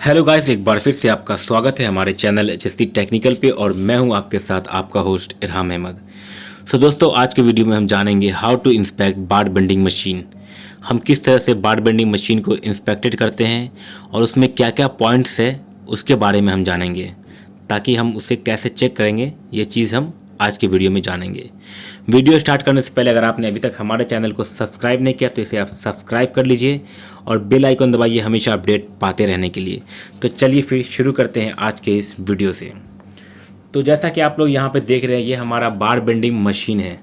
Hello guys, एक बार फिर से आपका स्वागत है हमारे चैनल एचएससी टेक्निकल पे और मैं हूं आपके साथ आपका होस्ट इरहाम अहमद। दोस्तों, आज के वीडियो में हम जानेंगे how to inspect bar bending machine. हम किस तरह से बार बेंडिंग मशीन को इंस्पेक्टेड करते हैं और उसमें क्या क्या पॉइंट्स है उसके बारे में हम जानेंगे, ताकि हम उसे कैसे चेक करेंगे ये चीज़ हम आज के वीडियो में जानेंगे। वीडियो स्टार्ट करने से पहले अगर आपने अभी तक हमारे चैनल को सब्सक्राइब नहीं किया तो इसे आप सब्सक्राइब कर लीजिए और बेल आइकन दबाइए हमेशा अपडेट पाते रहने के लिए। तो चलिए फिर शुरू करते हैं आज के इस वीडियो से। तो जैसा कि आप लोग यहाँ पे देख रहे हैं, ये हमारा बार बेंडिंग मशीन है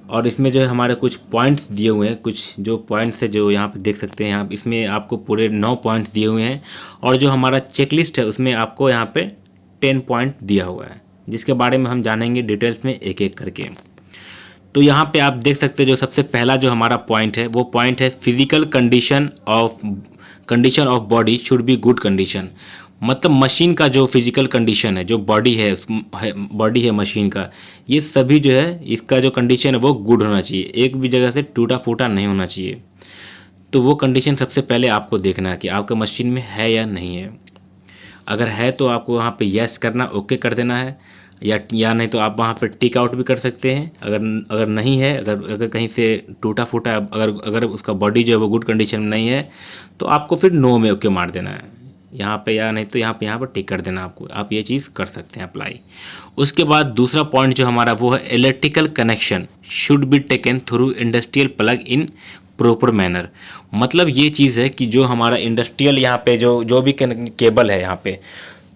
और इसमें जो है हमारे कुछ पॉइंट्स दिए हुए हैं। कुछ जो पॉइंट्स है जो यहाँ पे देख सकते हैं, यहाँ इसमें आपको पूरे 9 पॉइंट्स दिए हुए हैं और जो हमारा चेकलिस्ट है उसमें आपको यहाँ पे 10 पॉइंट दिया हुआ है, जिसके बारे में हम जानेंगे डिटेल्स में एक एक करके। तो यहाँ पे आप देख सकते हैं जो सबसे पहला जो हमारा पॉइंट है वो पॉइंट है physical condition of body should be good condition. मतलब मशीन का जो फिजिकल कंडीशन है, जो बॉडी है मशीन का, ये सभी जो है इसका जो कंडीशन है वो गुड होना चाहिए, एक भी जगह से टूटा फूटा नहीं होना चाहिए। तो वो कंडीशन सबसे पहले आपको देखना है कि आपका मशीन में है या नहीं है। अगर है तो आपको वहाँ पे यस करना, ओके कर देना है, या नहीं तो आप वहाँ पे टिक आउट भी कर सकते हैं। अगर नहीं है, अगर कहीं से टूटा फूटा, अगर उसका बॉडी जो है वो गुड कंडीशन में नहीं है तो आपको फिर नो में ओके मार देना है यहाँ पे, या नहीं तो यहाँ पर टिक कर देना। आपको आप ये चीज़ कर सकते हैं अप्लाई। उसके बाद दूसरा पॉइंट जो हमारा वो है electrical connection should be taken through industrial plug in proper manner. मतलब ये चीज़ है कि जो हमारा इंडस्ट्रियल यहाँ पे जो भी केबल है यहाँ पे,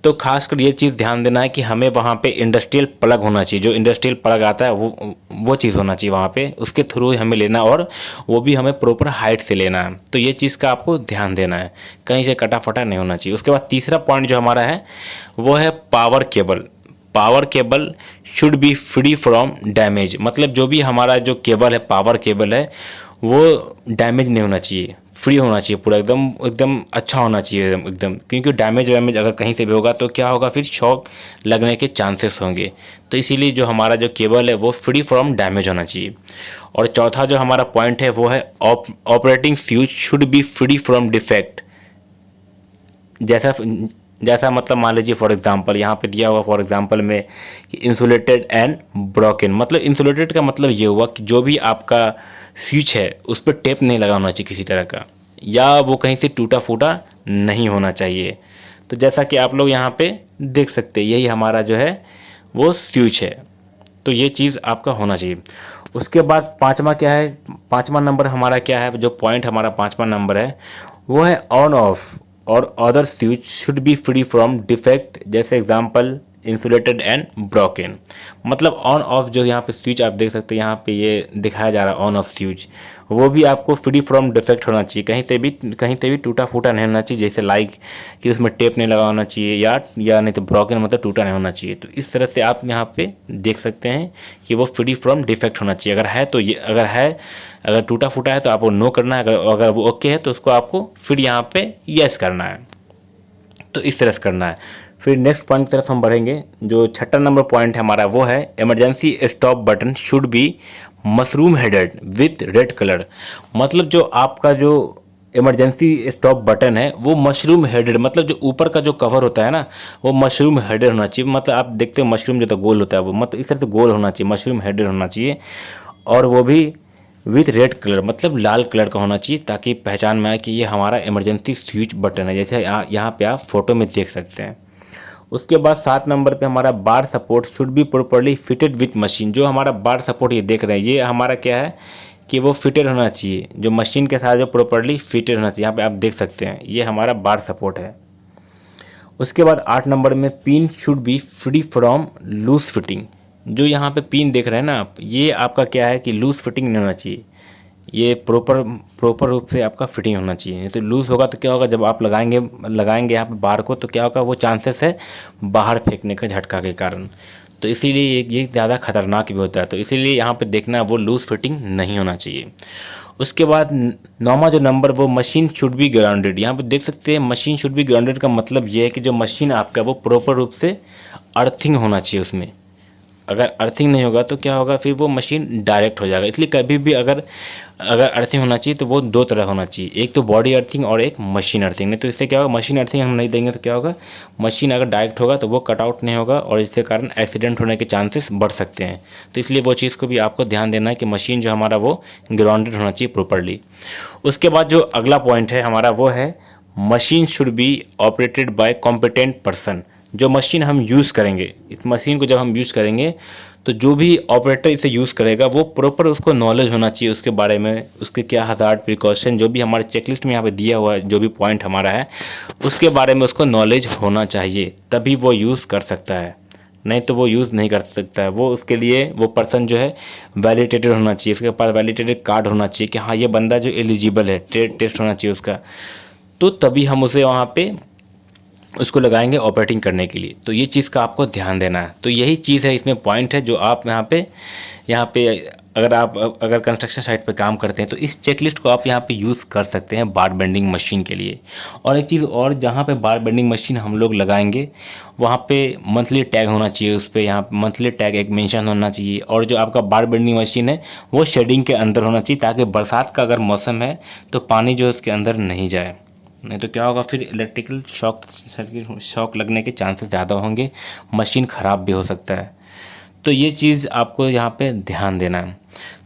तो खासकर ये चीज़ ध्यान देना है कि हमें वहाँ पे इंडस्ट्रियल प्लग होना चाहिए। जो इंडस्ट्रियल प्लग आता है वो चीज़ होना चाहिए वहाँ पे, उसके थ्रू हमें लेना और वो भी हमें प्रॉपर हाइट से लेना है। तो ये चीज़ का आपको ध्यान देना है, कहीं से कटा फटा नहीं होना चाहिए। उसके बाद तीसरा पॉइंट जो हमारा है वो है power cable. Power cable should be free from damage. मतलब जो भी हमारा जो केबल है, पावर केबल है, वो डैमेज नहीं होना चाहिए, फ्री होना चाहिए, पूरा एकदम अच्छा होना चाहिए एकदम। क्योंकि डैमेज अगर कहीं से भी होगा तो क्या होगा, फिर शॉक लगने के चांसेस होंगे। तो इसीलिए जो हमारा जो केबल है वो फ्री फ्रॉम डैमेज होना चाहिए। और चौथा जो हमारा पॉइंट है वो है operating fuse should be free from defect. जैसा मतलब मान लीजिए फॉर एग्जांपल यहाँ पे दिया हुआ फॉर एग्जांपल में कि इंसुलेटेड एंड ब्रोकन। मतलब इंसुलेटेड का मतलब ये हुआ कि जो भी आपका स्विच है उस पर टेप नहीं लगाना चाहिए किसी तरह का, या वो कहीं से टूटा फूटा नहीं होना चाहिए। तो जैसा कि आप लोग यहाँ पे देख सकते हैं, यही हमारा जो है वो स्विच है। तो ये चीज़ आपका होना चाहिए। उसके बाद पाँचवा क्या है, पाँचवा नंबर हमारा क्या है, जो पॉइंट हमारा पाँचवा नंबर है वो है ऑन ऑफ और other switch should be free from defect. जैसे एग्जांपल इंसुलेटेड एंड ब्रोकन। मतलब ऑन ऑफ जो यहाँ पे स्विच आप देख सकते हैं, यहाँ पे ये दिखाया जा रहा है ऑन ऑफ स्विच, वो भी आपको फ्री फ्रॉम डिफेक्ट होना चाहिए, कहीं से भी टूटा फूटा नहीं होना चाहिए। जैसे लाइक कि उसमें टेप नहीं लगा होना चाहिए, या नहीं तो ब्रोकन मतलब टूटा नहीं होना चाहिए। तो इस तरह से आप यहाँ पे देख सकते हैं कि वो फ्री फ्रॉम डिफेक्ट होना चाहिए। अगर है तो ये, अगर टूटा फूटा है तो आपको नो करना है, अगर वो ओके है तो उसको आपको फिर यहाँ पे यस करना है। तो इस तरह से करना है। फिर नेक्स्ट पॉइंट की तरफ हम बढ़ेंगे। जो छठा नंबर पॉइंट हमारा वो है emergency stop button should be mushroom headed with red colour. मतलब जो आपका जो इमरजेंसी स्टॉप बटन है वो मशरूम हेडेड, मतलब जो ऊपर का जो कवर होता है ना वो मशरूम हेडेड होना चाहिए। मतलब आप देखते हो मशरूम जो तो गोल होता है वो, मतलब इस तरह से गोल होना चाहिए, मशरूम हेडेड होना चाहिए। और वो भी विथ रेड कलर, मतलब लाल कलर का होना चाहिए, ताकि पहचान में आए कि ये हमारा इमरजेंसी स्विच बटन है, जैसे यहाँ पे आप फोटो में देख सकते हैं। उसके बाद 7 नंबर पे हमारा bar support should be properly fitted with machine. जो हमारा बार सपोर्ट ये देख रहे हैं, ये हमारा क्या है कि वो फिटेड होना चाहिए, जो मशीन के साथ जो प्रॉपर्ली फिटेड होना चाहिए। यहाँ पे आप देख सकते हैं ये हमारा बार सपोर्ट है। उसके बाद 8 नंबर में pin should be free from loose fitting. जो यहाँ पे पिन देख रहे हैं ना आप, ये आपका क्या है कि लूज फिटिंग नहीं होना चाहिए, ये प्रॉपर रूप से आपका फिटिंग होना चाहिए। नहीं तो लूज़ होगा तो क्या होगा, जब आप लगाएंगे यहाँ पे बार को तो क्या होगा, वो चांसेस है बाहर फेंकने का झटका के कारण। तो इसीलिए ये ज़्यादा खतरनाक भी होता है। तो इसीलिए यहाँ पे देखना वो लूज़ फिटिंग नहीं होना चाहिए। उसके बाद 9वां जो नंबर वो मशीन शुड बी ग्राउंडेड। यहाँ पे देख सकते हैं मशीन शुड बी ग्राउंडेड का मतलब ये है कि जो मशीन आपका वो प्रॉपर रूप से अर्थिंग होना चाहिए उसमें। अगर अर्थिंग नहीं होगा तो क्या होगा, फिर वो मशीन डायरेक्ट हो जाएगा। इसलिए कभी भी अगर अर्थिंग होना चाहिए तो वो दो तरह होना चाहिए, एक तो बॉडी अर्थिंग और एक मशीन अर्थिंग। नहीं तो इससे क्या होगा, मशीन अर्थिंग हम नहीं देंगे तो क्या होगा, मशीन अगर डायरेक्ट होगा तो वो कट आउट नहीं होगा और इसके कारण एक्सीडेंट होने के चांसेस बढ़ सकते हैं। तो इसलिए वो चीज़ को भी आपको ध्यान देना है कि मशीन जो हमारा वो ग्राउंडेड होना चाहिए प्रॉपरली। उसके बाद जो अगला पॉइंट है हमारा वो है machine should be operated by competent person. जो मशीन हम यूज़ करेंगे, इस मशीन को जब हम यूज़ करेंगे तो जो भी ऑपरेटर इसे यूज़ करेगा वो प्रॉपर उसको नॉलेज होना चाहिए उसके बारे में, उसके क्या हज़ार्ड प्रिकॉशन जो भी हमारे चेकलिस्ट में यहाँ पे दिया हुआ है, जो भी पॉइंट हमारा है उसके बारे में उसको नॉलेज होना चाहिए, तभी वो यूज़ कर सकता है। नहीं तो वो यूज़ नहीं कर सकता है। वो उसके लिए वो पर्सन जो है वैलिडेटेड होना चाहिए, उसके पास वैलिडेटेड कार्ड होना चाहिए कि हाँ ये बंदा जो एलिजिबल है, ट्रेड टेस्ट होना चाहिए उसका, तो तभी हम उसे वहाँ पे उसको लगाएंगे ऑपरेटिंग करने के लिए। तो ये चीज़ का आपको ध्यान देना है। तो यही चीज़ है, इसमें पॉइंट है जो आप यहाँ पे अगर कंस्ट्रक्शन साइट पे काम करते हैं तो इस चेकलिस्ट को आप यहाँ पे यूज़ कर सकते हैं बार बेंडिंग मशीन के लिए। और एक चीज़ और, जहाँ पे बार बेंडिंग मशीन हम लोग लगाएंगे वहाँ पे मंथली टैग होना चाहिए, उस पर यहाँ मंथली टैग एक मेंशन होना चाहिए। और जो आपका बार बेंडिंग मशीन है वो शेडिंग के अंदर होना चाहिए, ताकि बरसात का अगर मौसम है तो पानी जो उसके अंदर नहीं जाए। नहीं तो क्या होगा, फिर इलेक्ट्रिकल शॉक लगने के चांसेस ज़्यादा होंगे, मशीन ख़राब भी हो सकता है। तो ये चीज़ आपको यहाँ पे ध्यान देना है।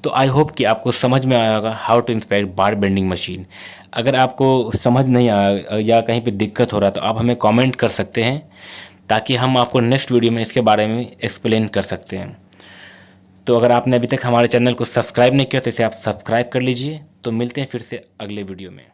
तो आई होप कि आपको समझ में आया होगा how to inspect bar bending machine. अगर आपको समझ नहीं आया या कहीं पे दिक्कत हो रहा है तो आप हमें कमेंट कर सकते हैं, ताकि हम आपको नेक्स्ट वीडियो में इसके बारे में एक्सप्लेन कर सकते हैं। तो अगर आपने अभी तक हमारे चैनल को सब्सक्राइब नहीं किया तो इसे आप सब्सक्राइब कर लीजिए। तो मिलते हैं फिर से अगले वीडियो में।